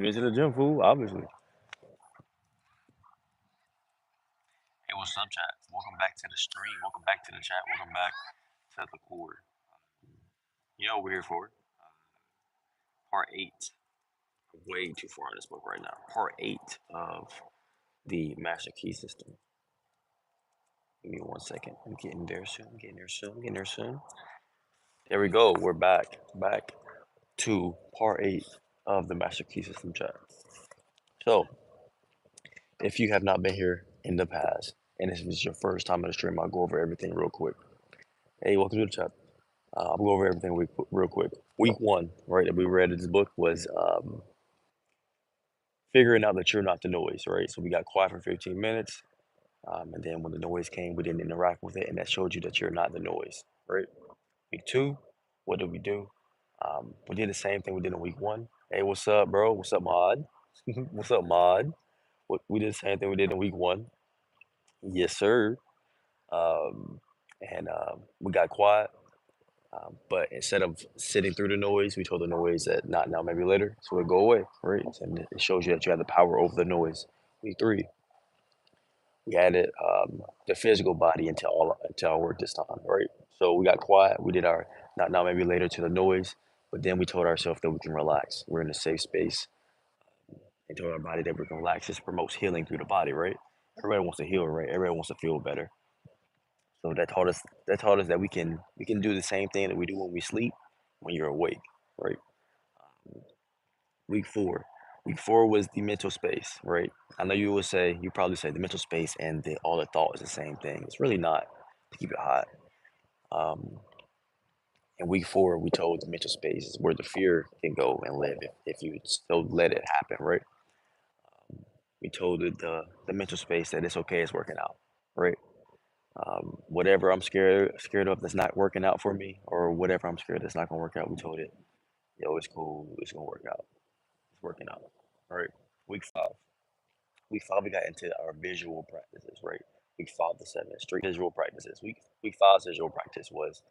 Came into the gym, fool, obviously. Hey, what's up, chat? Welcome back to the stream. Welcome back to the chat. Welcome back to the core. You know what we're here for? Part 8. I'm way too far in this book right now. Part 8 of the Master Key System. Give me 1 second. I'm getting there soon. I'm getting there soon. I'm getting there soon. There we go. We're back. Back to part 8 of the Master Key System, chat. So, if you have not been here in the past, and this is your first time in the stream, I'll go over everything real quick. Hey, welcome to the chat. I'll go over everything real quick. Week 1, right, that we read in this book was figuring out that you're not the noise, right? So we got quiet for 15 minutes, and then when the noise came, we didn't interact with it, and that showed you that you're not the noise, right? Week 2, what did we do? We did the same thing we did in week 1. Hey, what's up, bro? What's up, Mod? What's up, Mod? We did the same thing we did in week 1. Yes, sir. Um, and we got quiet. But instead of sitting through the noise, we told the noise that not now, maybe later. So it go away, right? And it shows you that you have the power over the noise. Week 3, we added the physical body into our work this time, right? So we got quiet. We did our not now, maybe later to the noise. But then we told ourselves that we can relax. We're in a safe space and told our body that we can relax. This promotes healing through the body, right? Everybody wants to heal, right? Everybody wants to feel better. So that taught us that we can do the same thing that we do when we sleep when you're awake, right? Week 4. Week 4 was the mental space, right? I know you probably say the mental space and all the thought is the same thing. It's really not, to keep it hot. Um, in week 4, we told the mental space is where the fear can go and live if you still let it happen, right? We told the mental space that it's okay, it's working out, right? Whatever I'm scared of that's not working out for me, or whatever I'm scared that's not gonna work out, we told it, yo, it's cool, it's gonna work out, it's working out. All right. Week 5. Week 5, we got into our visual practices, right? Week 5 to 7, straight visual practices. Week 5's visual practice was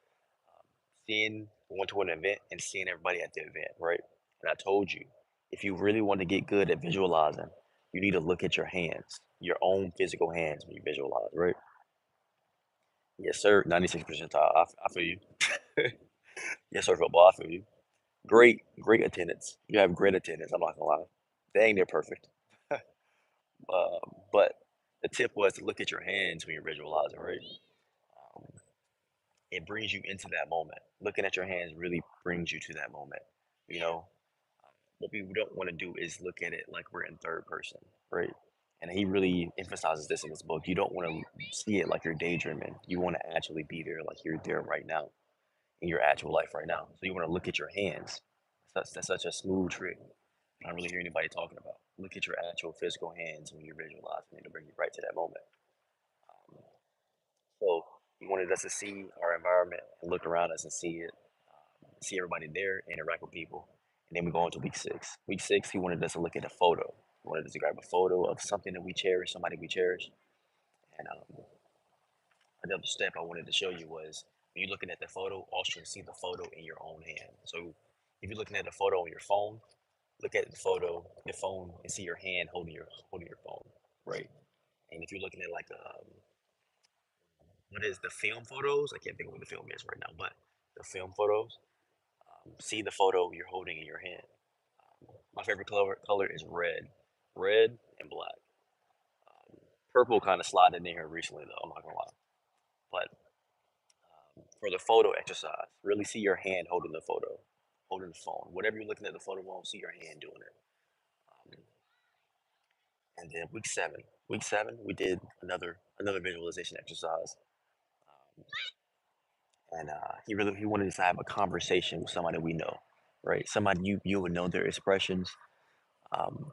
going to an event and seeing everybody at the event, right? And I told you, if you really want to get good at visualizing, you need to look at your hands, your own physical hands when you visualize, right? Yes, sir. 96 percentile. I feel you. Yes, sir, football. I feel you. Great attendance. You have great attendance. I'm not gonna lie. Dang, they're perfect. But the tip was to look at your hands when you're visualizing, right? Um, it brings you into that moment. Looking at your hands really brings you to that moment. You know, what we don't want to do is look at it like we're in third person, right? And he really emphasizes this in his book. You don't want to see it like you're daydreaming. You want to actually be there like you're there right now in your actual life right now. So you want to look at your hands. That's such a smooth trick. I don't really hear anybody talking about. Look at your actual physical hands when you're visualizing it to bring you right to that moment. Um, so he wanted us to see our environment and look around us and see everybody there, interact with people. And then we go into week 6. Week 6, he wanted us to look at a photo. He wanted us to grab a photo of something that we cherish, somebody we cherish. And another step I wanted to show you was when you're looking at the photo, also see the photo in your own hand. So if you're looking at the photo on your phone, look at the photo, your phone, and see your hand holding your phone, right? And if you're looking at like what is the film photos? I can't think of what the film is right now, but the film photos, see the photo you're holding in your hand. My favorite color is red and black. Purple kind of slid in here recently though. I'm not gonna lie, but for the photo exercise, really see your hand holding the photo, holding the phone. Whatever you're looking at the photo on, see your hand doing it. Um, and then week 7, we did another visualization exercise. Um, and he wanted us to have a conversation with somebody we know, right? Somebody you would know their expressions. Um,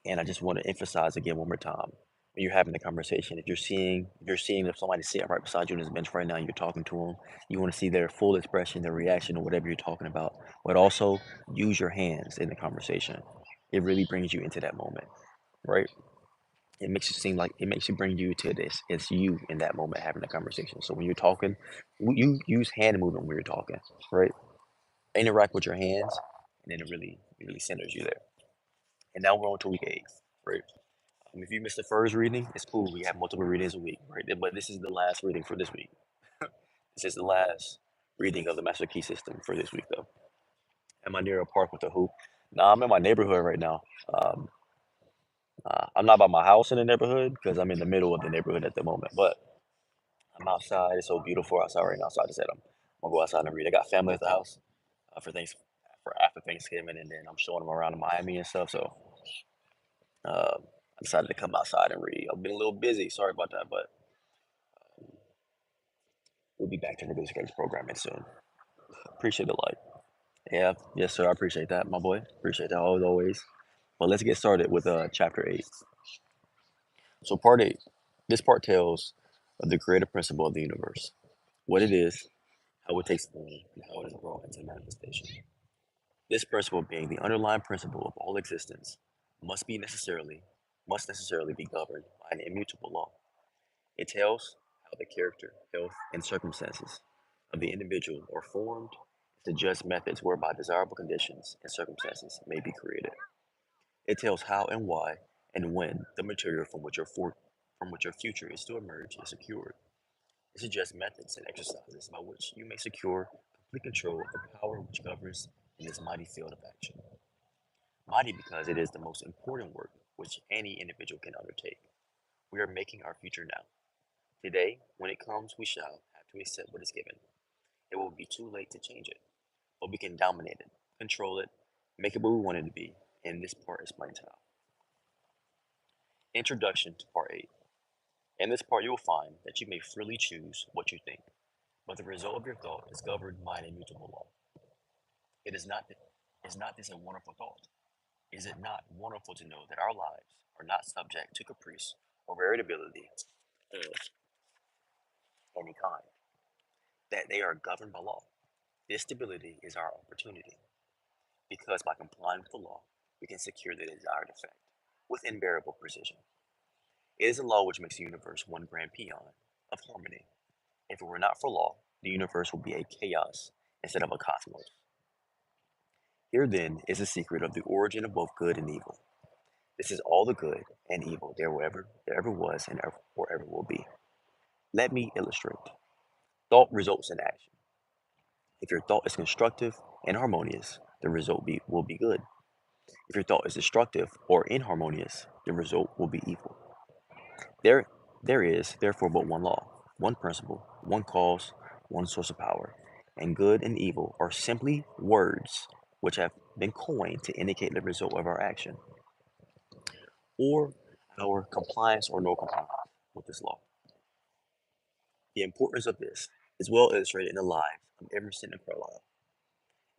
and I just want to emphasize again one more time when you're having the conversation, if you're seeing if somebody's sitting right beside you on this bench right now, and you're talking to them, you want to see their full expression, their reaction, or whatever you're talking about. But also use your hands in the conversation. It really brings you into that moment, right? It makes you bring you to this. It's you in that moment having a conversation. So when you're talking, you use hand movement when you're talking, right? Interact with your hands, and then it really centers you there. And now we're on to week 8, right? If you missed the first reading, it's cool. We have multiple readings a week, right? But this is the last reading for this week. This is the last reading of the Master Key System for this week, though. Am I near a park with a hoop? Nah, I'm in my neighborhood right now. Um, I'm not by my house in the neighborhood because I'm in the middle of the neighborhood at the moment. But I'm outside. It's so beautiful outside right now. So I just said I'm gonna go outside and read. I got family at the house for after Thanksgiving, and then I'm showing them around in Miami and stuff. So I decided to come outside and read. I've been a little busy. Sorry about that, but we'll be back to regular scheduled programming soon. Appreciate the like. Yeah, yes, sir. I appreciate that, my boy. Appreciate that as always. But let's get started with chapter 8. So part 8. This part tells of the creative principle of the universe, what it is, how it takes form, and how it is brought into manifestation. This principle, being the underlying principle of all existence, must be necessarily must necessarily be governed by an immutable law. It tells how the character, health, and circumstances of the individual are formed, and suggests methods whereby desirable conditions and circumstances may be created. It tells how and why and when the material from which your future is to emerge is secured. It suggests methods and exercises by which you may secure complete control of the power which governs in this mighty field of action. Mighty because it is the most important work which any individual can undertake. We are making our future now. Today, when it comes, we shall have to accept what is given. It will be too late to change it, but we can dominate it, control it, make it what we want it to be, and this part explains how. Introduction to Part 8. In this part, you will find that you may freely choose what you think, but the result of your thought is governed by an immutable law. It is not, is not this a wonderful thought? Is it not wonderful to know that our lives are not subject to caprice or variability of any kind, that they are governed by law? This stability is our opportunity, because by complying with the law, we can secure the desired effect with invariable precision. It is a law which makes the universe one grand peon of harmony. If it were not for law, the universe would be a chaos instead of a cosmos. Here then is the secret of the origin of both good and evil. This is all the good and evil there ever was and ever will be. Let me illustrate. Thought results in action. If your thought is constructive and harmonious, the will be good. If your thought is destructive or inharmonious, the result will be evil. There, there is, therefore, but one law, one principle, one cause, one source of power, and good and evil are simply words which have been coined to indicate the result of our action, or our compliance or no compliance with this law. The importance of this is well illustrated in the lives of Emerson and Carlyle.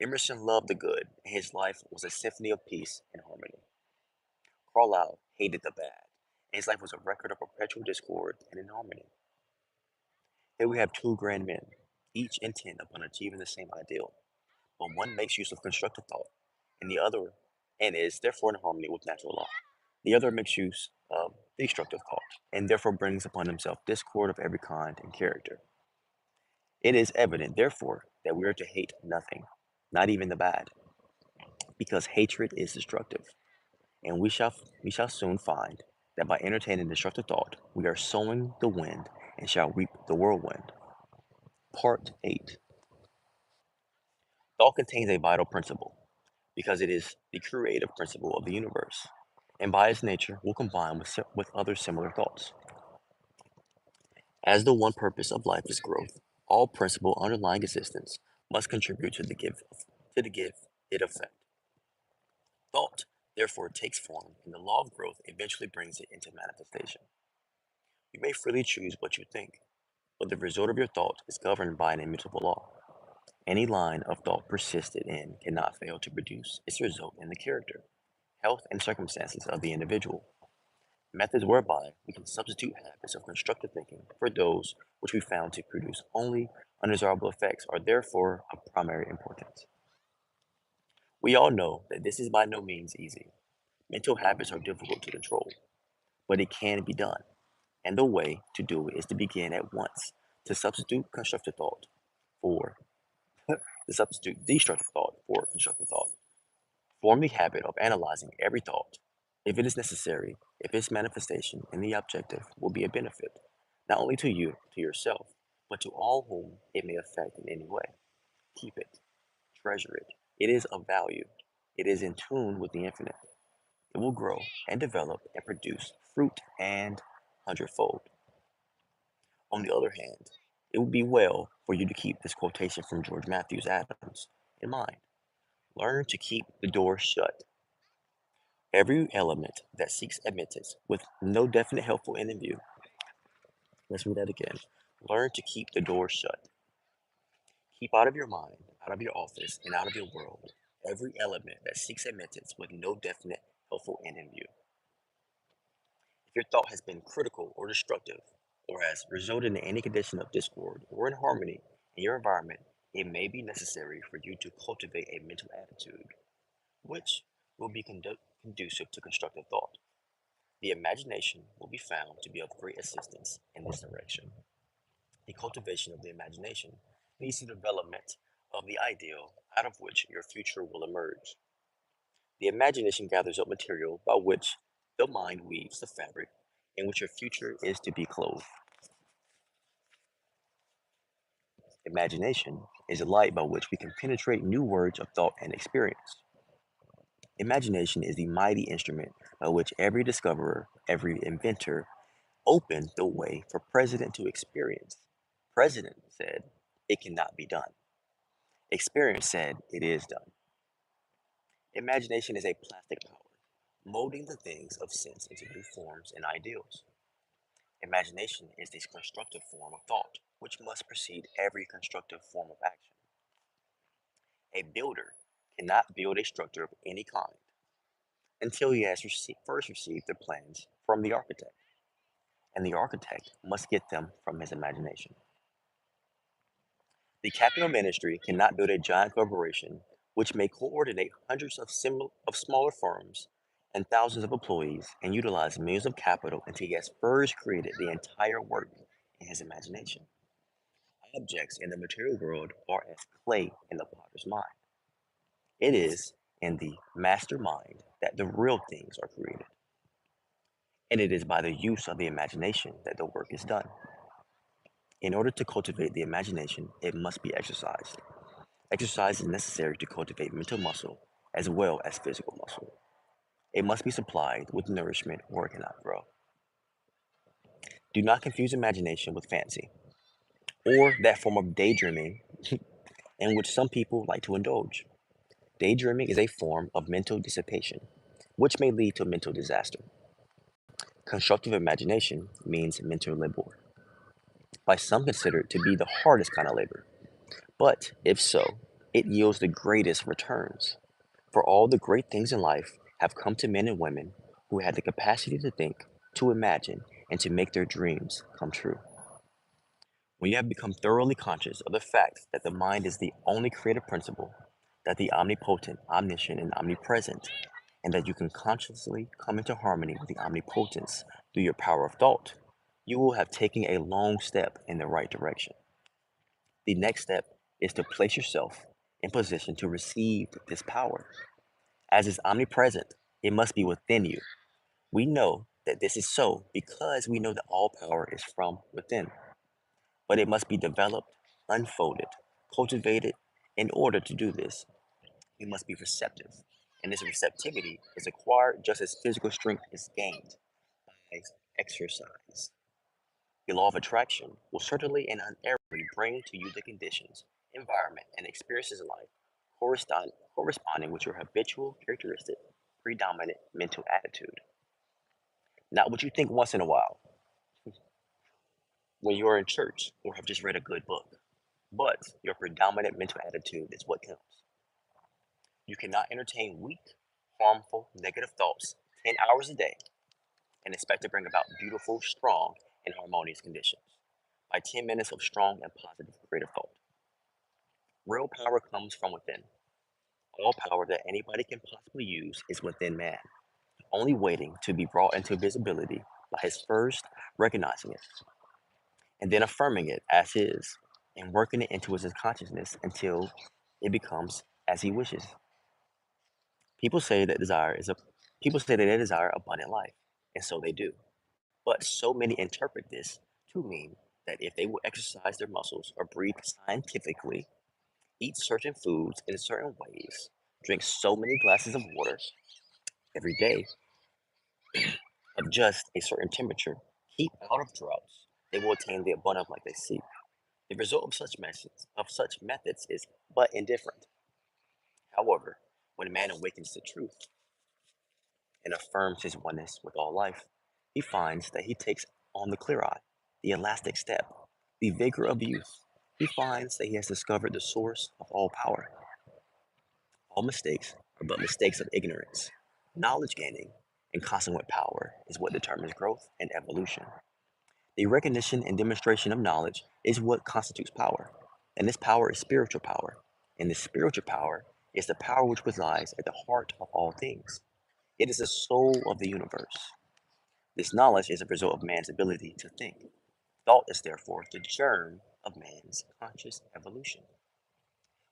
Emerson loved the good, and his life was a symphony of peace and harmony. Carlyle hated the bad, and his life was a record of perpetual discord and inharmony. Here we have two grand men, each intent upon achieving the same ideal, but one makes use of constructive thought, and the other, and is therefore in harmony with natural law. The other makes use of destructive thought, and therefore brings upon himself discord of every kind and character. It is evident, therefore, that we are to hate nothing, not even the bad, because hatred is destructive, and we shall soon find that by entertaining destructive thought, we are sowing the wind and shall reap the whirlwind. Part 8. Thought contains a vital principle, because it is the creative principle of the universe, and by its nature will combine with other similar thoughts. As the one purpose of life is growth, all principle underlying existence must contribute to the give it effect. Thought, therefore, takes form, and the law of growth eventually brings it into manifestation. You may freely choose what you think, but the result of your thought is governed by an immutable law. Any line of thought persisted in cannot fail to produce its result in the character, health, and circumstances of the individual. Methods whereby we can substitute habits of constructive thinking for those which we found to produce only undesirable effects are therefore of primary importance. We all know that this is by no means easy. Mental habits are difficult to control, but it can be done, and the way to do it is to begin at once to substitute constructive thought for to substitute destructive thought for constructive thought. Form the habit of analyzing every thought if it is necessary, if its manifestation and the objective will be a benefit, not only to you, to yourself, but to all whom it may affect in any way. Keep it, treasure it. It is of value. It is in tune with the infinite. It will grow and develop and produce fruit and hundredfold. On the other hand, it would be well for you to keep this quotation from George Matthews Adams in mind. Learn to keep the door shut. Every element that seeks admittance with no definite helpful end in view. Let's read that again. Learn to keep the door shut. Keep out of your mind, out of your office, and out of your world every element that seeks admittance with no definite helpful end in view. If your thought has been critical or destructive, or has resulted in any condition of discord or inharmony in your environment, it may be necessary for you to cultivate a mental attitude which will be conducive to constructive thought. The imagination will be found to be of great assistance in this direction. The cultivation of the imagination leads to the development of the ideal out of which your future will emerge. The imagination gathers up material by which the mind weaves the fabric in which your future is to be clothed. Imagination is a light by which we can penetrate new worlds of thought and experience. Imagination is the mighty instrument by which every discoverer, every inventor opened the way for President to experience. President said it cannot be done. Experience said it is done. Imagination is a plastic power, molding the things of sense into new forms and ideals. Imagination is this constructive form of thought, which must precede every constructive form of action. A builder cannot build a structure of any kind until he has first received the plans from the architect, and the architect must get them from his imagination. The capital ministry cannot build a giant corporation which may coordinate hundreds of smaller firms and thousands of employees and utilize millions of capital until he has first created the entire work in his imagination. Objects in the material world are as clay in the potter's mind. It is in the master mind that the real things are created, and it is by the use of the imagination that the work is done. In order to cultivate the imagination, it must be exercised. Exercise is necessary to cultivate mental muscle as well as physical muscle. It must be supplied with nourishment or it cannot grow. Do not confuse imagination with fancy, or that form of daydreaming in which some people like to indulge. Daydreaming is a form of mental dissipation, which may lead to mental disaster. Constructive imagination means mental labor, by some considered to be the hardest kind of labor. But if so, it yields the greatest returns. For all the great things in life have come to men and women who had the capacity to think, to imagine, and to make their dreams come true. When you have become thoroughly conscious of the fact that the mind is the only creative principle, that the omnipotent, omniscient, and omnipresent, and that you can consciously come into harmony with the omnipotence through your power of thought, you will have taken a long step in the right direction. The next step is to place yourself in position to receive this power. As is omnipresent, it must be within you. We know that this is so because we know that all power is from within, but it must be developed, unfolded, cultivated. In order to do this, we must be receptive, and this receptivity is acquired just as physical strength is gained by exercise. The law of attraction will certainly and unerringly bring to you the conditions, environment, and experiences in life corresponding with your habitual characteristic, predominant mental attitude. Not what you think once in a while when you are in church or have just read a good book, but your predominant mental attitude is what counts. You cannot entertain weak, harmful, negative thoughts 10 hours a day and expect to bring about beautiful, strong, and harmonious conditions by 10 minutes of strong and positive creative thought. Real power comes from within. All power that anybody can possibly use is within man, only waiting to be brought into visibility by his first recognizing it and then affirming it as his and working it into his consciousness until it becomes as he wishes. People say that desire is a People say that they desire abundant life, and so they do. But so many interpret this to mean that if they will exercise their muscles or breathe scientifically, eat certain foods in certain ways, drink so many glasses of water every day of just a certain temperature, keep out of droughts, they will attain the abundant life they seek. The result of such methods is but indifferent. However, when man awakens to truth and affirms his oneness with all life, he finds that he takes on the clear eye, the elastic step, the vigor of youth. He finds that he has discovered the source of all power. All mistakes are but mistakes of ignorance. Knowledge gaining and consequent power is what determines growth and evolution. The recognition and demonstration of knowledge is what constitutes power, and this power is spiritual power. And this spiritual power is the power which resides at the heart of all things. It is the soul of the universe. This knowledge is a result of man's ability to think. Thought is therefore the germ of man's conscious evolution.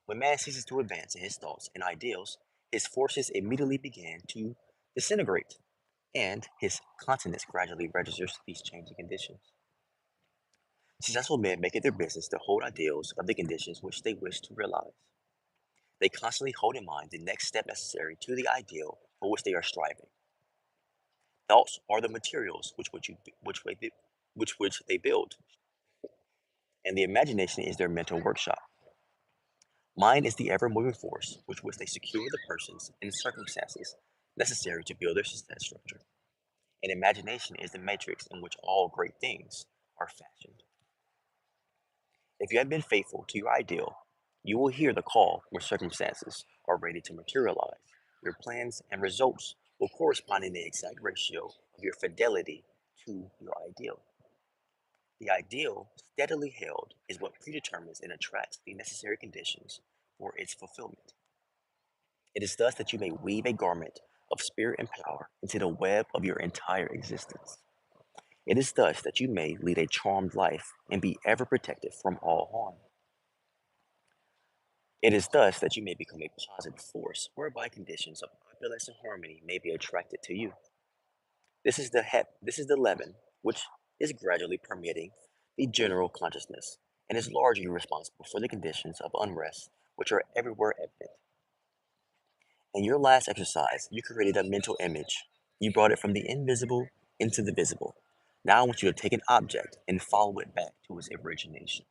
When man ceases to advance in his thoughts and ideals, his forces immediately begin to disintegrate, and his consciousness gradually registers these changing conditions. Successful men make it their business to hold ideals of the conditions which they wish to realize. They constantly hold in mind the next step necessary to the ideal for which they are striving. Thoughts are the materials which they build, and the imagination is their mental workshop. Mind is the ever-moving force which they secure the persons and circumstances necessary to build their success structure. And imagination is the matrix in which all great things are fashioned. If you have been faithful to your ideal, you will hear the call when circumstances are ready to materialize. Your plans and results will correspond in the exact ratio of your fidelity to your ideal. The ideal, steadily held, is what predetermines and attracts the necessary conditions for its fulfillment. It is thus that you may weave a garment of spirit and power into the web of your entire existence. It is thus that you may lead a charmed life and be ever protected from all harm. It is thus that you may become a positive force whereby conditions of opulence and harmony may be attracted to you. This is the leaven which is gradually permeating the general consciousness and is largely responsible for the conditions of unrest which are everywhere evident. In your last exercise, you created a mental image. You brought it from the invisible into the visible. Now I want you to take an object and follow it back to its origination.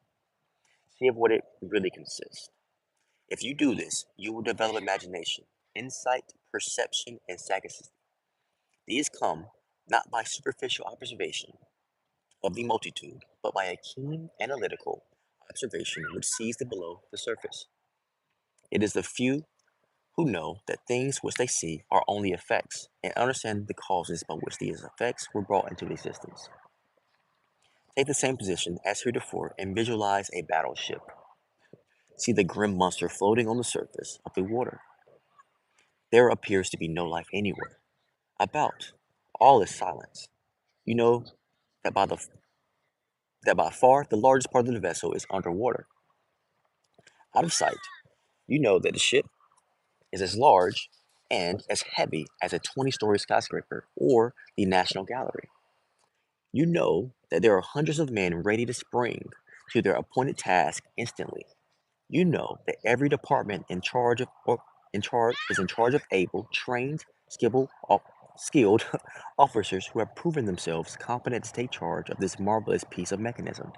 See of what it really consists. If you do this, you will develop imagination, insight, perception, and sagacity. These come not by superficial observation of the multitude, but by a keen analytical observation which sees the below the surface. It is the few who know that things which they see are only effects and understand the causes by which these effects were brought into existence. Take the same position as heretofore and visualize a battleship. See the grim monster floating on the surface of the water. There appears to be no life anywhere. About, all is silence. You know that by far the largest part of the vessel is underwater. Out of sight, you know that the ship is as large and as heavy as a 20-story skyscraper or the National Gallery. You know that there are hundreds of men ready to spring to their appointed task instantly. You know that every department in charge of able, trained, skilled officers who have proven themselves competent to take charge of this marvelous piece of mechanism.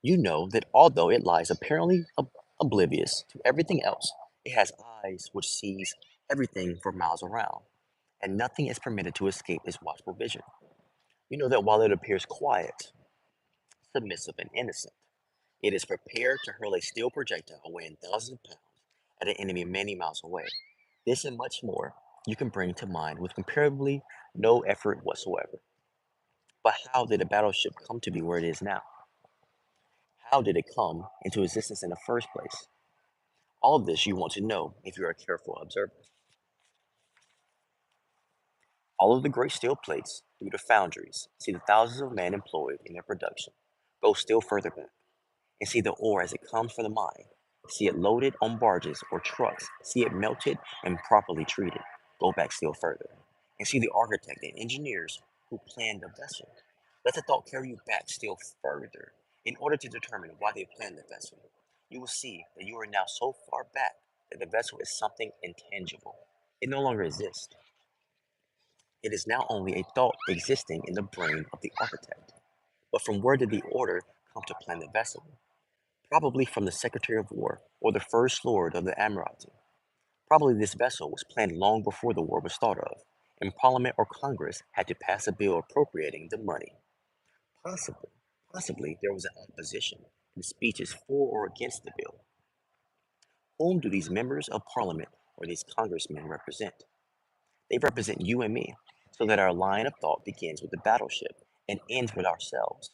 You know that although it lies apparently oblivious to everything else, it has eyes which sees everything for miles around, and nothing is permitted to escape its watchful vision. You know that while it appears quiet, submissive, and innocent, it is prepared to hurl a steel projectile weighing thousands of pounds at an enemy many miles away. This and much more you can bring to mind with comparatively no effort whatsoever. But how did a battleship come to be where it is now? How did it come into existence in the first place? All of this you want to know if you are a careful observer. All of the great steel plates through the foundries, see the thousands of men employed in their production. Go still further back and see the ore as it comes from the mine. See it loaded on barges or trucks. See it melted and properly treated. Go back still further and see the architect and engineers who planned the vessel. Let the thought carry you back still further in order to determine why they planned the vessel. You will see that you are now so far back that the vessel is something intangible. It no longer exists. It is now only a thought existing in the brain of the architect. But from where did the order come to plan the vessel? Probably from the Secretary of War or the First Lord of the Admiralty. Probably this vessel was planned long before the war was thought of, and Parliament or Congress had to pass a bill appropriating the money. Possibly, possibly there was an opposition and speeches for or against the bill. Whom do these members of Parliament or these congressmen represent? They represent you and me, so that our line of thought begins with the battleship and ends with ourselves.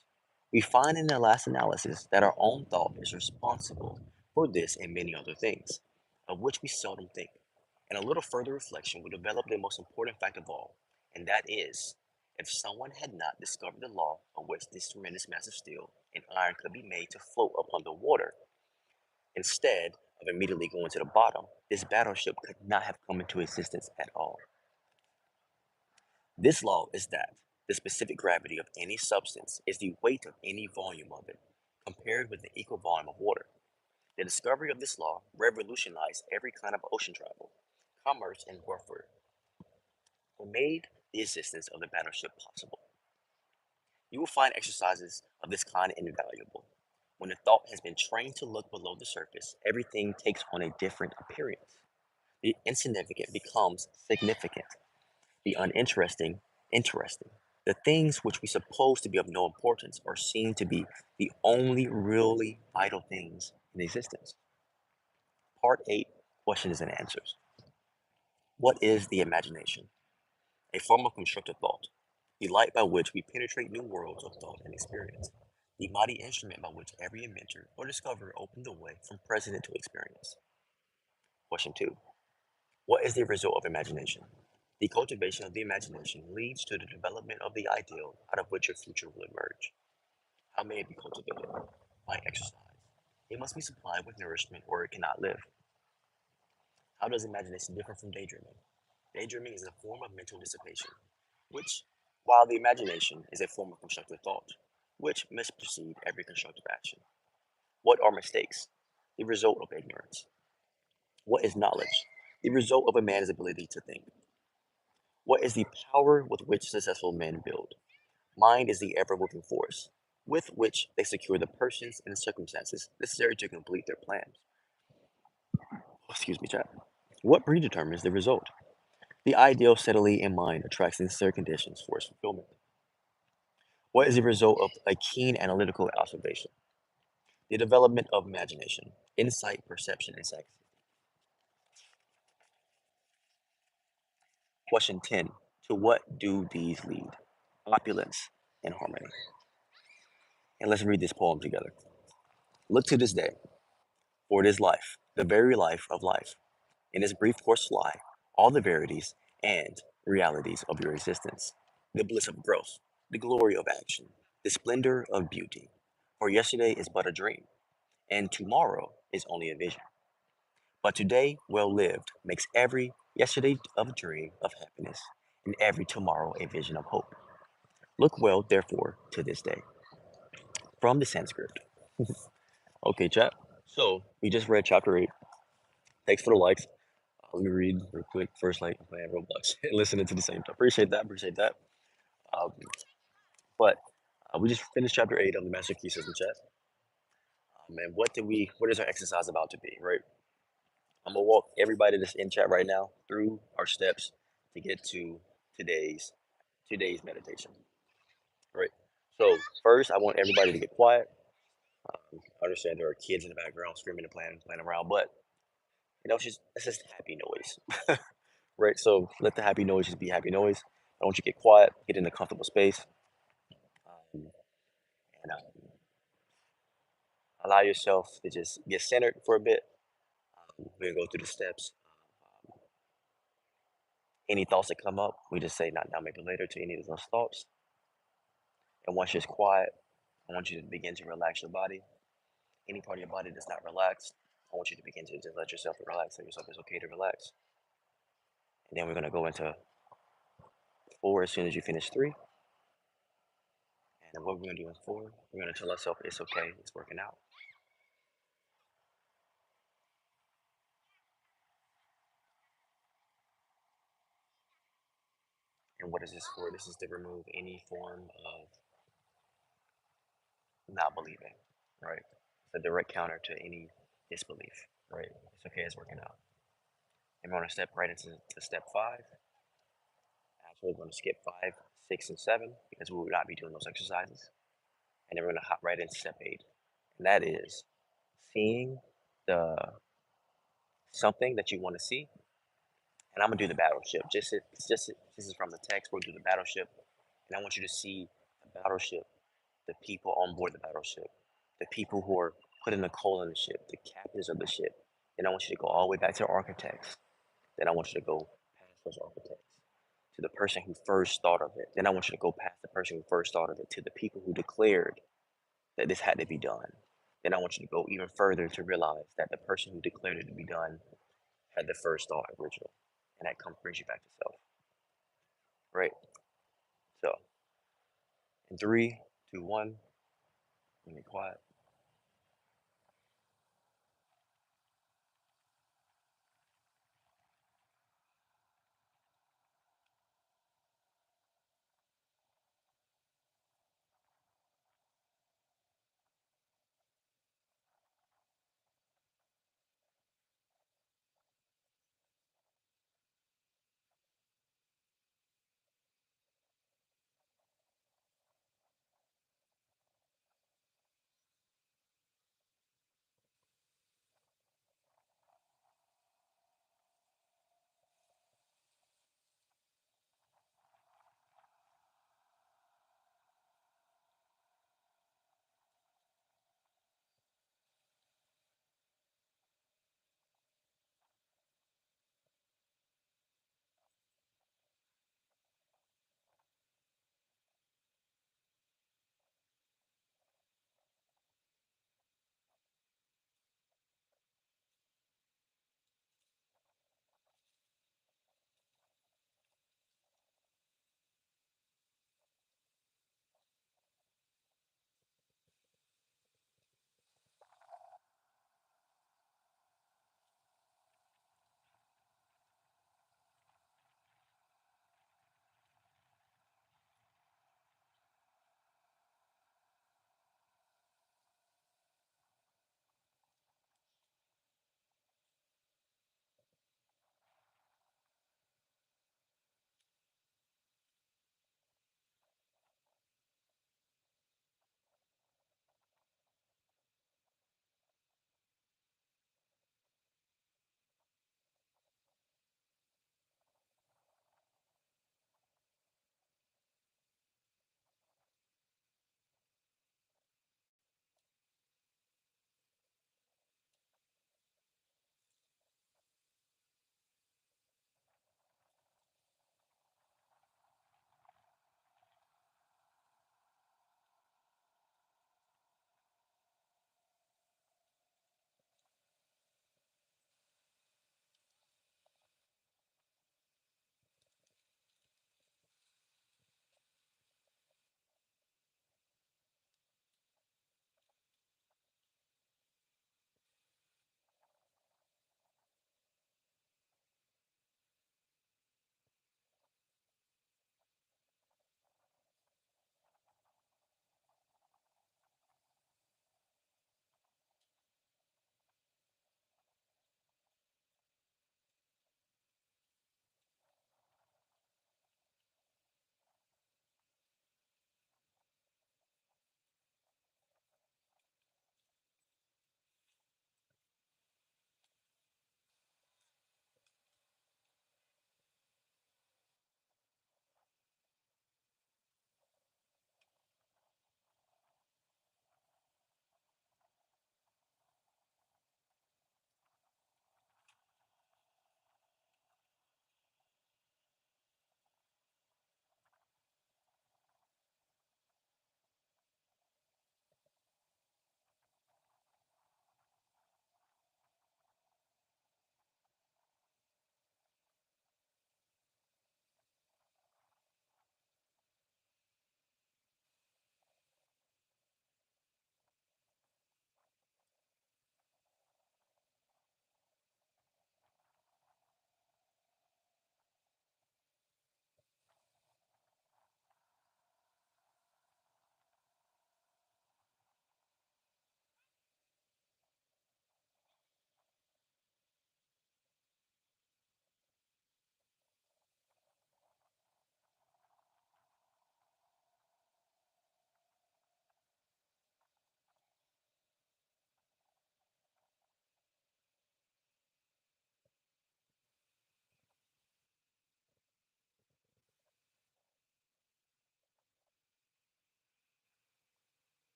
We find in the last analysis that our own thought is responsible for this and many other things, of which we seldom think. And a little further reflection will develop the most important fact of all, and that is, if someone had not discovered the law of which this tremendous mass of steel and iron could be made to float upon the water, instead of immediately going to the bottom, this battleship could not have come into existence at all. This law is that the specific gravity of any substance is the weight of any volume of it, compared with the equal volume of water. The discovery of this law revolutionized every kind of ocean travel, commerce, and warfare, and made the existence of the battleship possible. You will find exercises of this kind invaluable. When the thought has been trained to look below the surface, everything takes on a different appearance. The insignificant becomes significant, the uninteresting interesting. The things which we suppose to be of no importance are seen to be the only really vital things in existence. Part 8, Questions and Answers. What is the imagination? A form of constructive thought, the light by which we penetrate new worlds of thought and experience, the mighty instrument by which every inventor or discoverer opened the way from precedent to experience. Question 2. What is the result of imagination? The cultivation of the imagination leads to the development of the ideal out of which your future will emerge. How may it be cultivated? By exercise. It must be supplied with nourishment or it cannot live. How does imagination differ from daydreaming? Daydreaming is a form of mental dissipation, which, while the imagination is a form of constructive thought, which must precede every constructive action. What are mistakes? The result of ignorance. What is knowledge? The result of a man's ability to think. What is the power with which successful men build? Mind is the ever moving force with which they secure the persons and circumstances necessary to complete their plans. Excuse me, chat. What predetermines the result? The ideal steadily in mind attracts the necessary conditions for its fulfillment. What is the result of a keen analytical observation? The development of imagination, insight, perception, and sagacity. Question 10. To what do these lead? Opulence and harmony. And let's read this poem together. Look to this day, for it is life, the very life of life. In its brief course fly all the verities and realities of your existence, the bliss of growth, the glory of action, the splendor of beauty. For yesterday is but a dream, and tomorrow is only a vision. But today, well lived, makes every yesterday a dream of happiness, and every tomorrow a vision of hope. Look well, therefore, to this day. From the Sanskrit. Okay, chat. So we just read chapter 8. Thanks for the likes. Let me read real quick. First, like playing Roblox and listening to the same time. Appreciate that. Appreciate that. Um, but we just finished chapter 8 of the Master Key System chat. And what is our exercise about to be, right? I'm gonna walk everybody that's in chat right now through our steps to get to today's today's meditation, right? So first, I want everybody to get quiet. I understand there are kids in the background screaming and playing around, but it's just happy noise, right? So let the happy noise just be happy noise. I want you to get quiet, get in a comfortable space, um, and allow yourself to just get centered for a bit. We're gonna go through the steps. Any thoughts that come up, we just say not now, maybe later to any of those thoughts. And once it's quiet, I want you to begin to relax your body. Any part of your body that's not relaxed, I want you to begin to just let yourself relax. Tell yourself it's okay to relax. And then we're gonna go into 4 as soon as you finish 3. And what we're gonna do in 4, we're gonna tell ourselves it's okay, it's working out. And what is this for? This is to remove any form of not believing, right? It's a direct counter to any disbelief, right? It's okay, it's working out. And we're gonna step right into step 5. Actually, we're gonna skip 5, 6, and 7 because we will not be doing those exercises. And then we're gonna hop right into step 8. And that is seeing the something that you want to see. And I'm gonna do the battleship. This is from the text. We'll do the battleship, and I want you to see the battleship, the people on board the battleship, the people who are putting the coal in the ship, the captains of the ship. Then I want you to go all the way back to the architects. Then I want you to go past those architects to the person who first thought of it. Then I want you to go past the person who first thought of it to the people who declared that this had to be done. Then I want you to go even further to realize that the person who declared it to be done had the first thought original. And that comes brings you back to self. Right? So in 3, 2, 1, be quiet.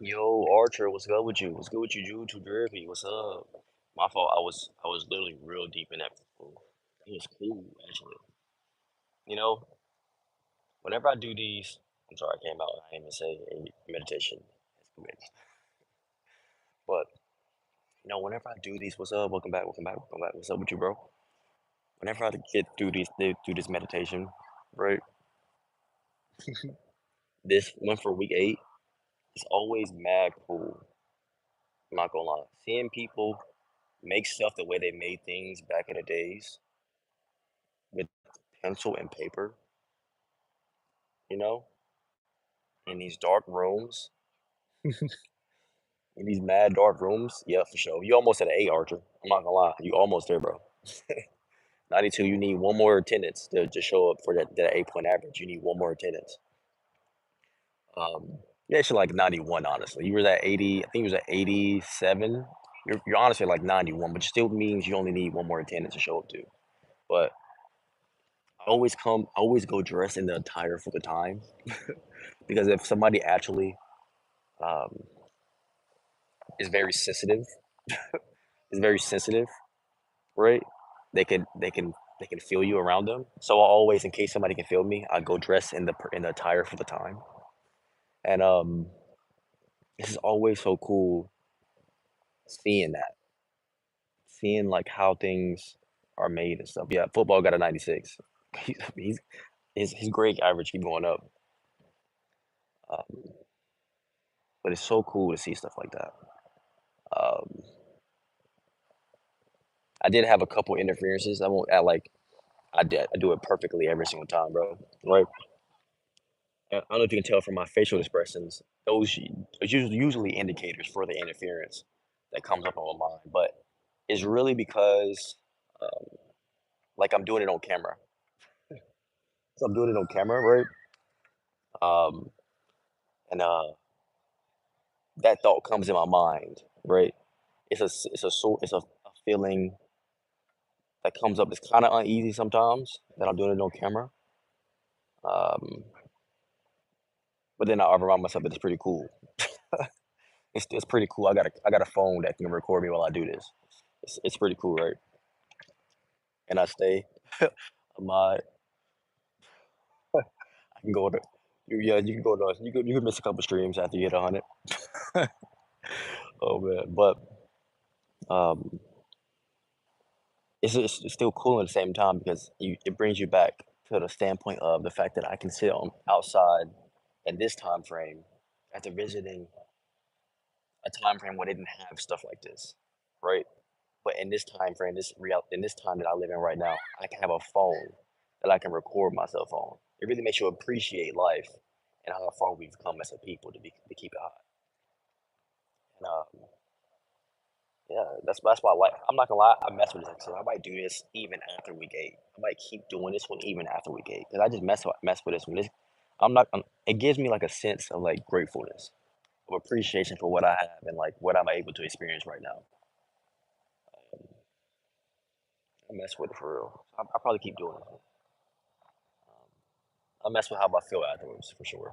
Yo, Archer, what's good with you? What's good with you, Jude? Too Drippy, what's up? My fault. I was literally real deep in that. It was cool, actually. You know, whenever I do these, I'm sorry, I came out. I didn't even say a meditation has commenced. But whenever I do these, what's up? Welcome back. Welcome back. Welcome back. What's up with you, bro? Whenever I get through do this meditation, right? This one for week 8 is always mad cool. I'm not gonna lie. Seeing people make stuff the way they made things back in the days with pencil and paper, you know, in these dark rooms, in these mad dark rooms. Yeah, for sure. You almost at an A, Archer. I'm not gonna lie. You almost there, bro. 92, you need one more attendance to show up for that 8-point average. You need one more attendance. Yeah, actually like 91, honestly. You were at 80, I think you was at 87. You're honestly like 91, but it still means you only need one more attendance to show up to. But I always go dressed in the attire for the time because if somebody actually um, is very sensitive, is very sensitive, right? They can feel you around them. So I always, in case somebody can feel me, I go dress in the attire for the time. And this is always so cool seeing that, seeing like how things are made and stuff. Yeah, football got a 96. He's his grade average keep going up. Um, but it's so cool to see stuff like that. Um, I did have a couple interferences. I won't act like I did. I do it perfectly every single time, bro. Right? I don't know if you can tell from my facial expressions. Those are usually indicators for the interference that comes up on my mind. But it's really because, um, like, I'm doing it on camera. So I'm doing it on camera, right? Um, and that thought comes in my mind, right? It's a feeling that comes up. It's kind of uneasy sometimes that I'm doing it on camera. Um, but then I remind myself that it's pretty cool. It's pretty cool. I got a phone that can record me while I do this. It's pretty cool, right? And I stay. My I can go to yeah, you can go to you could miss a couple streams after you hit 100. Oh man, but um, it's still cool at the same time because it brings you back to the standpoint of the fact that I can sit on outside in this time frame after visiting a time frame where they didn't have stuff like this, right? But in this time frame, in this time that I live in right now, I can have a phone that I can record myself on. It really makes you appreciate life and how far we've come as a people to keep it high. And yeah, that's why I like. I'm not gonna lie, I mess with this episode. I might do this even after week 8. I might keep doing this one even after week 8 because I just mess with this one. I'm not. It gives me like a sense of like gratefulness, of appreciation for what I have and like what I'm able to experience right now. I mess with it for real. I'll probably keep doing it. I mess with how I feel afterwards for sure.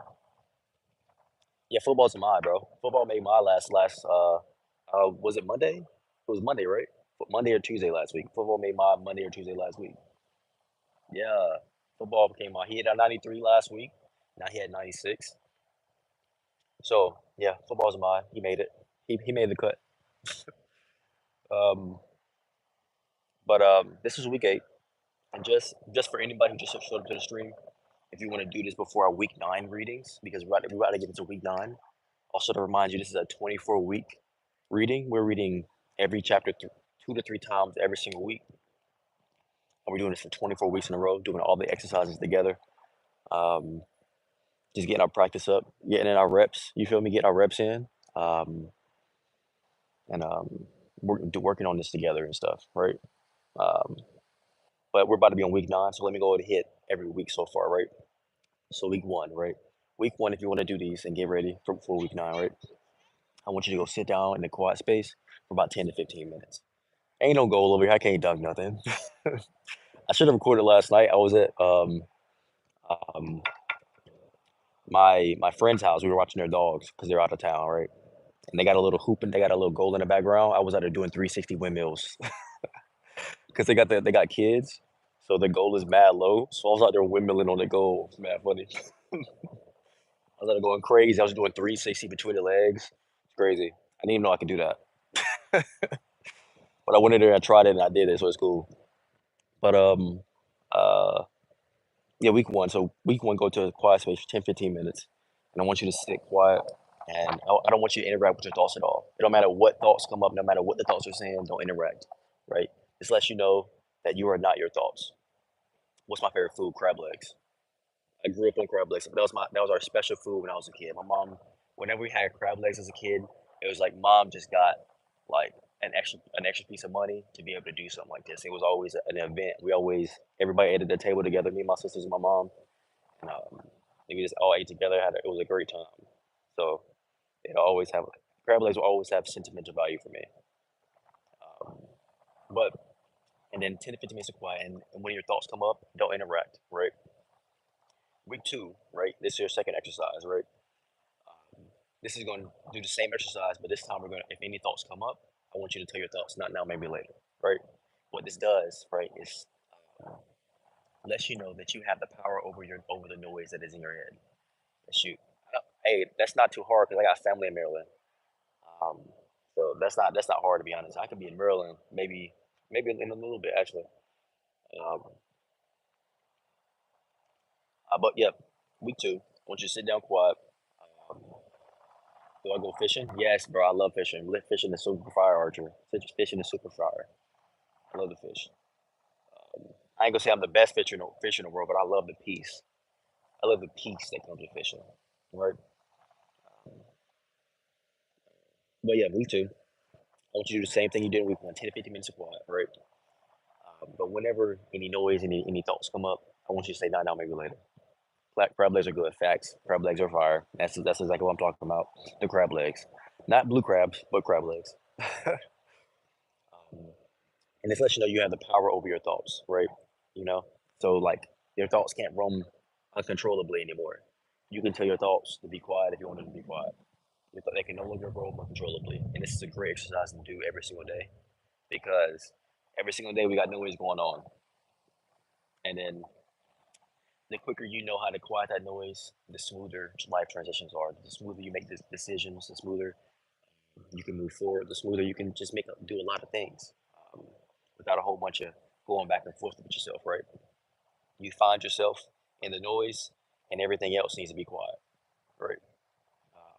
Yeah, football's mine, bro. Football made my last. Was it Monday? It was Monday, right? Monday or Tuesday last week. Football made my Monday or Tuesday last week. Yeah, football came out. He had a 93 last week. Now he had 96. So yeah, football's mine. He made it. He made the cut. Um, but this is week 8, and just for anybody who just showed up to the stream, if you want to do this before our week 9 readings, because we're about to get into week 9. Also to remind you, this is a 24-week reading. We're reading every chapter 2 to 3 times every single week. And we're doing this for 24 weeks in a row, doing all the exercises together. Um, just getting our practice up, getting in our reps. You feel me? Getting our reps in. Um, and working on this together and stuff, right? Um, but we're about to be on week 9, so let me go ahead and hit every week so far, right? So week 1, right? Week 1, if you want to do these and get ready for week 9, right? I want you to go sit down in a quiet space for about 10 to 15 minutes. Ain't no goal over here. I can't dunk nothing. I should have recorded last night. I was at um, my friend's house. We were watching their dogs because they're out of town, right? and they got a little hoop and they got a little goal in the background. I was out there doing 360 windmills because they got kids, so the goal is mad low. So I was out there windmilling on the goal. It's mad funny. I was out there going crazy. I was doing 360 between the legs. It's crazy. I didn't even know I could do that. But I went in there, I tried it, and I did it, so it's cool. But uh, yeah, week one. So week one, go to a quiet space for 10, 15 minutes, and I want you to sit quiet, and I don't want you to interact with your thoughts at all. It don't matter what thoughts come up, no matter what the thoughts are saying, don't interact. Right? This lets you know that you are not your thoughts. What's my favorite food? Crab legs. I grew up on crab legs. That was our special food when I was a kid. My mom, whenever we had crab legs as a kid, it was like mom just got like an extra piece of money to be able to do something like this. It was always an event. We always everybody ate at the table together. Me, my sisters, and my mom, and we just all ate together. It was a great time. So it always have crab legs will always have sentimental value for me. Um, but and then 10 to 15 minutes of quiet, and when your thoughts come up, don't interact. Right. Week two, right? This is your second exercise, right? This is going to do the same exercise, but this time we're going to, if any thoughts come up, I want you to tell your thoughts, not now, maybe later, right? What this does, right, is lets you know that you have the power over the noise that is in your head. Shoot, hey, that's not too hard because I got family in Maryland, um, so that's not hard to be honest. I could be in Maryland, maybe in a little bit actually. Um, but yeah, week two, I want you to sit down quiet. Um, do I go fishing? Yes, bro. I love fishing. Fishing is super fire, Archer. Fishing is super fire. I love the fish. I ain't gonna say I'm the best fish in the world, but I love the peace. I love the peace that comes with fishing, right? But yeah, week two. I want you to do the same thing you did in week one, 10 to 15 minutes of quiet, right? But whenever any noise, any thoughts come up, I want you to say, nah, maybe later. Crab legs are good. Facts. Crab legs are fire. That's exactly what I'm talking about. The crab legs. Not blue crabs, but crab legs. Um, and this lets you know you have the power over your thoughts, right? You know, so like your thoughts can't roam uncontrollably anymore. You can tell your thoughts to be quiet if you want them to be quiet. They can no longer roam uncontrollably, and this is a great exercise to do every single day because every single day we got noise going on, and then the quicker you know how to quiet that noise, the smoother life transitions are. The smoother you make the decisions, the smoother you can move forward. The smoother you can just do a lot of things um, without a whole bunch of going back and forth with yourself. Right? You find yourself in the noise, and everything else needs to be quiet. Right?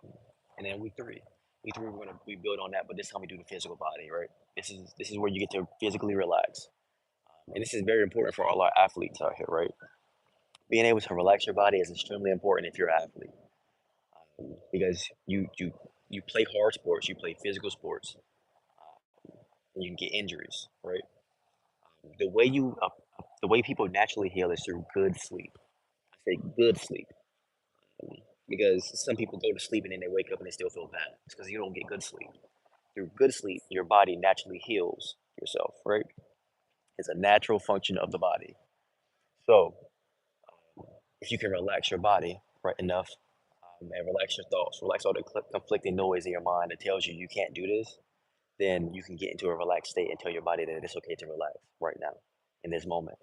Um, and then week three, we build on that, but this time we do the physical body. Right? This is where you get to physically relax, and this is very important for all our athletes out here. Right? Being able to relax your body is extremely important if you're an athlete, because you play hard sports, you play physical sports, and you can get injuries. Right? The way the way people naturally heal is through good sleep. I say good sleep. Because some people go to sleep and then they wake up and they still feel bad. It's because you don't get good sleep. Through good sleep, your body naturally heals yourself, right? It's a natural function of the body. So, if you can relax your body right enough and relax your thoughts, relax all the conflicting noise in your mind that tells you you can't do this, then you can get into a relaxed state and tell your body that it's okay to relax right now in this moment.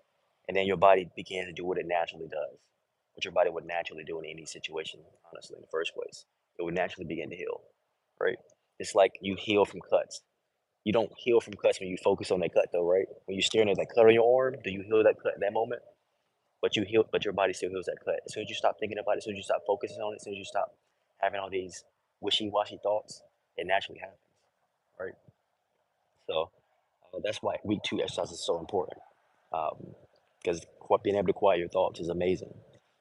And then your body begins to do what it naturally does, what your body would naturally do in any situation, honestly, in the first place. It would naturally begin to heal, right? It's like you heal from cuts. You don't heal from cuts when you focus on that cut, though, right? When you're staring at that cut on your arm, do you heal that cut in that moment? But you heal, but your body still heals that cut. As soon as you stop thinking about it, as soon as you stop focusing on it, as soon as you stop having all these wishy-washy thoughts, it naturally happens, right? So that's why week two exercise is so important. Because being able to quiet your thoughts is amazing.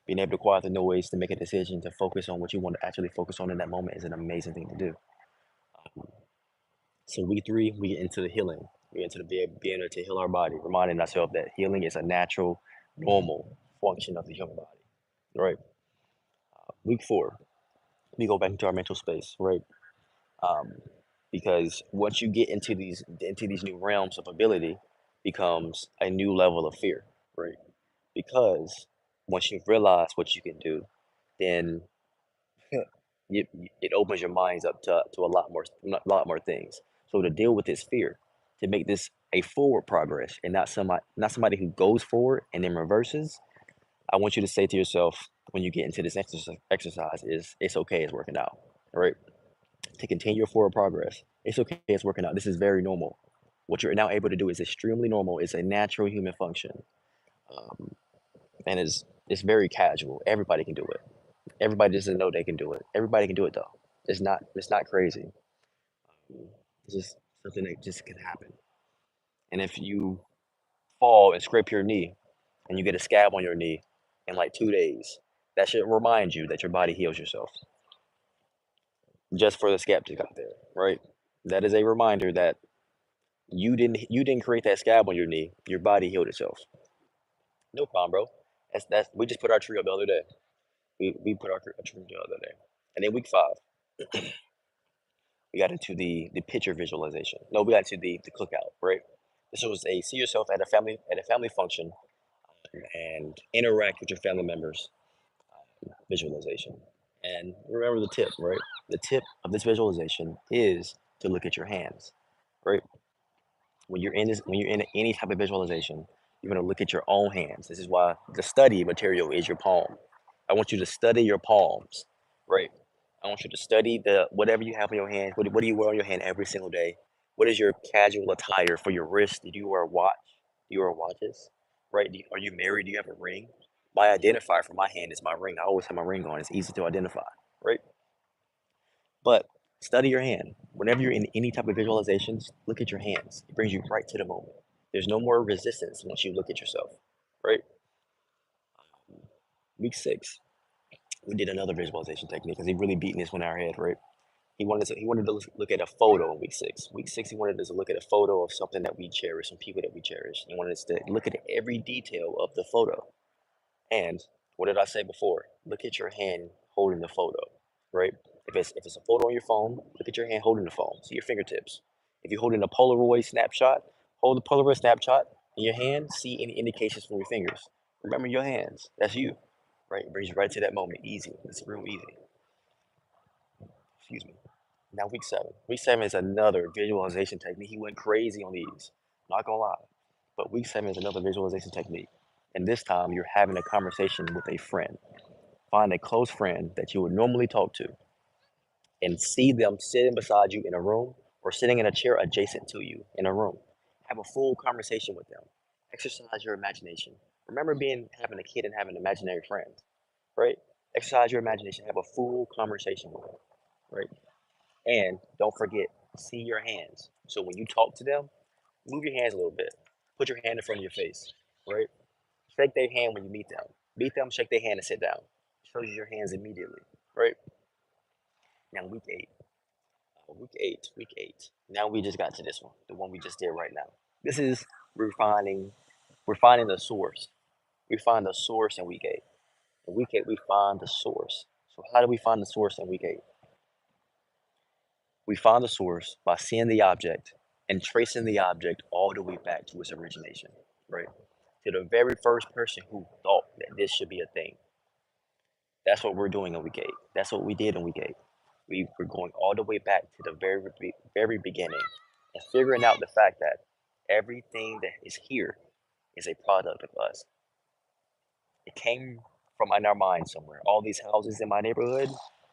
Being able to quiet the noise to make a decision to focus on what you want to actually focus on in that moment is an amazing thing to do. So week three, we get into the healing. We get into the being able to heal our body, reminding ourselves that healing is a natural, normal function of the human body. Right. Week four, we go back into our mental space. Right. Um, because once you get into these new realms of ability, becomes a new level of fear. Right. Because once you realize what you can do, then it opens your minds up to a lot more things. So to deal with this fear, to make this a forward progress and not somebody who goes forward and then reverses, I want you to say to yourself when you get into this exercise is it's okay, it's working out, right? To continue your forward progress, it's okay, it's working out. This is very normal. What you're now able to do is extremely normal. It's a natural human function, um, and it's very casual. Everybody can do it. Everybody doesn't know they can do it. Everybody can do it though. It's not crazy. It's just something that just can happen. And if you fall and scrape your knee and you get a scab on your knee in like 2 days, that should remind you that your body heals yourself. Just for the skeptic out there, right? That is a reminder that you didn't create that scab on your knee. Your body healed itself. No problem, bro. That's we just put our tree up the other day. We put our tree up the other day. And then week 5, we got into the picture visualization. No, we got into the cookout, right? This was a see yourself at a family function and interact with your family members visualization. And remember the tip, right? The tip of this visualization is to look at your hands, right? When you're in any type of visualization, you're going to look at your own hands. This is why the study material is your palm. I want you to study your palms, right? I want you to study the whatever you have in your hand. What do you wear on your hand every single day? What is your casual attire for your wrist? Do you wear a watch? Do you wear watches? Right? Are you married? Do you have a ring? My identifier for my hand is my ring. I always have my ring on. It's easy to identify, right? But study your hand. Whenever you're in any type of visualizations, look at your hands. It brings you right to the moment. There's no more resistance once you look at yourself, right? Week 6, we did another visualization technique because he really beating this one in our head, right? He wanted to look at a photo in week 6. Week 6, he wanted us to look at a photo of something that we cherish, some people that we cherish. He wanted us to look at every detail of the photo. And what did I say before? Look at your hand holding the photo, right? If it's a photo on your phone, look at your hand holding the phone. See your fingertips. If you're holding a Polaroid snapshot, hold the Polaroid snapshot in your hand. See any indications from your fingers. Remember your hands. That's you, right? It brings you right to that moment. Easy. It's real easy. Excuse me. Now week 7. Week 7 is another visualization technique. He went crazy on these. Not gonna lie. But week 7 is another visualization technique. And this time you're having a conversation with a friend. Find a close friend that you would normally talk to and see them sitting beside you in a room or sitting in a chair adjacent to you in a room. Have a full conversation with them. Exercise your imagination. Remember having a kid and having imaginary friends, right? Exercise your imagination. Have a full conversation with them, right? And don't forget, see your hands. So when you talk to them, move your hands a little bit. Put your hand in front of your face, right? Shake their hand when you meet them. Meet them, shake their hand, and sit down. Shows you your hands immediately, right? Now week 8. Now we just got to this one, the one we just did right now. This is refining. We're finding the source. We find the source in week 8. In week 8, we find the source. So how do we find the source in week 8? We find the source by seeing the object and tracing the object all the way back to its origination, right? To the very first person who thought that this should be a thing. That's what we're doing in week 8. That's what we did in week 8. We're going all the way back to the very beginning and figuring out the fact that everything that is here is a product of us. It came from in our mind somewhere. All these houses in my neighborhood,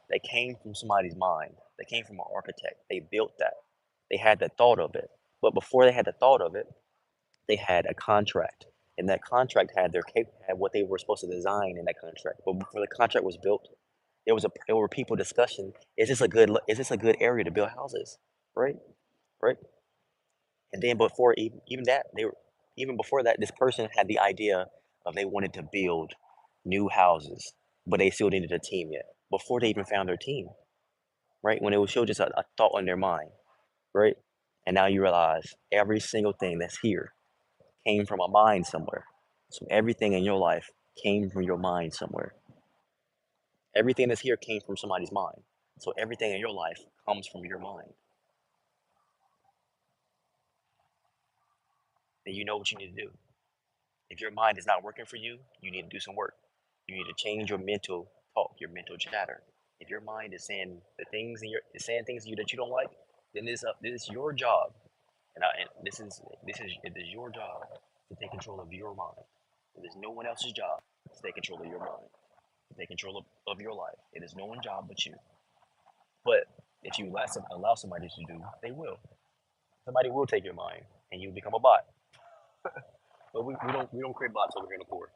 they came from somebody's mind. They came from an architect. They built that. They had the thought of it. But before they had the thought of it, they had a contract. And that contract had what they were supposed to design in that contract. But before the contract was built, there were people discussing, is this a good area to build houses? Right? Right? And then before even that, even before that, this person had the idea of they wanted to build new houses, but they still needed a team yet. Before they even found their team, right? When it was still just a thought on their mind, right? And now you realize every single thing that's here came from a mind somewhere. So everything in your life came from your mind somewhere. Everything that's here came from somebody's mind. So everything in your life comes from your mind. And you know what you need to do. If your mind is not working for you, you need to do some work. You need to change your mental talk, your mental chatter. If your mind is saying is saying things to you that you don't like, then this is your job, and it is your job to take control of your mind. It is no one else's job to take control of your mind, to take control of your life. It is no one's job but you. But if you allow somebody to do, they will. Somebody will take your mind, and you become a bot. But we don't create bots over here in the core.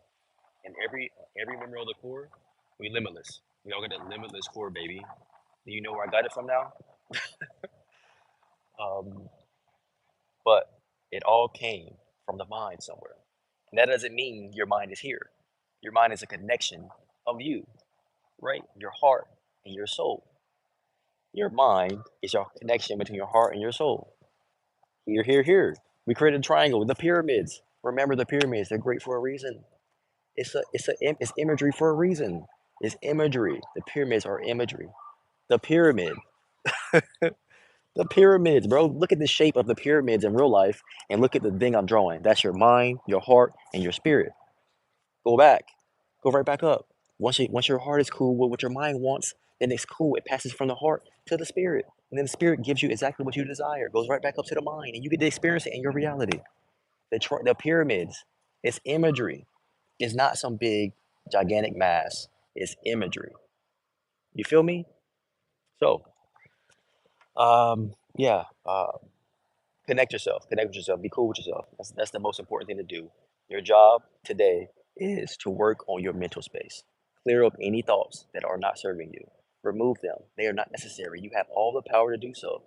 And every member of the core, we limitless. We all got that limitless core, baby. Do you know where I got it from now? Um, but it all came from the mind somewhere. And that doesn't mean your mind is here. Your mind is a connection of you, right? Your heart and your soul. Your mind is your connection between your heart and your soul. Here, here, here. We created a triangle, the pyramids. Remember the pyramids, they're great for a reason. It's imagery for a reason. It's imagery. The pyramids are imagery. The pyramid. The pyramids, bro. Look at the shape of the pyramids in real life and look at the thing I'm drawing. That's your mind, your heart, and your spirit. Go back. Go right back up. Once your heart is cool with what your mind wants, then it's cool. It passes from the heart to the spirit. And then the spirit gives you exactly what you desire. Goes right back up to the mind, and you get to experience it in your reality. The pyramids, it's imagery. It's not some big, gigantic mass. It's imagery. You feel me? So, yeah. Connect yourself. Connect with yourself. Be cool with yourself. That's the most important thing to do. Your job today is to work on your mental space. Clear up any thoughts that are not serving you. Remove them. They are not necessary. You have all the power to do so,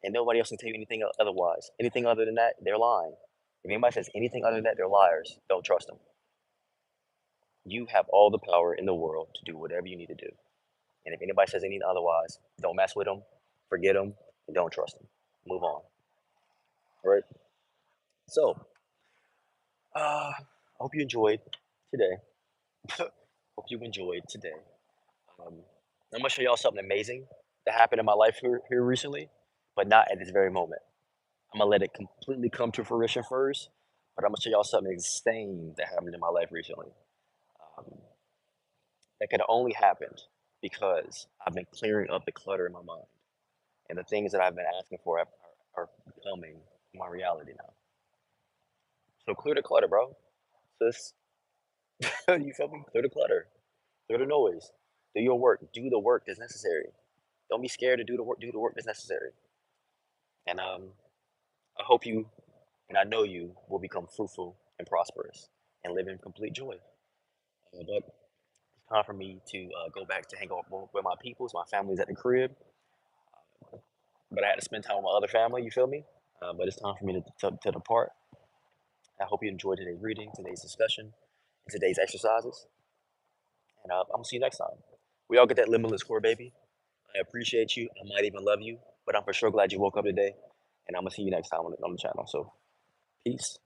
and nobody else can tell you anything otherwise. Anything other than that, they're lying. If anybody says anything other than that, they're liars. Don't trust them. You have all the power in the world to do whatever you need to do. And if anybody says anything otherwise, don't mess with them, forget them, and don't trust them. Move on. All right. So, I hope you enjoyed today. Hope you enjoyed today. Um, I'm gonna show y'all something amazing that happened in my life here recently, but not at this very moment. I'm gonna let it completely come to fruition first, but I'm gonna show y'all something insane that happened in my life recently. Um, that could have only happened because I've been clearing up the clutter in my mind, and the things that I've been asking for are becoming my reality now. So clear the clutter, bro. Sis, you feel me? Clear the clutter. Clear the noise. Do your work. Do the work that's necessary. Don't be scared to do the work. Do the work that's necessary. And I hope you and I know you will become fruitful and prosperous and live in complete joy. But it's time for me to go back to hang out with my peoples. My family's at the crib, but I had to spend time with my other family. You feel me? But it's time for me to depart. I hope you enjoyed today's reading, today's discussion, and today's exercises. And I'm gonna see you next time. We all get that limitless core, baby. I appreciate you. I might even love you, but I'm for sure glad you woke up today. And I'm gonna see you next time on the channel. So, peace.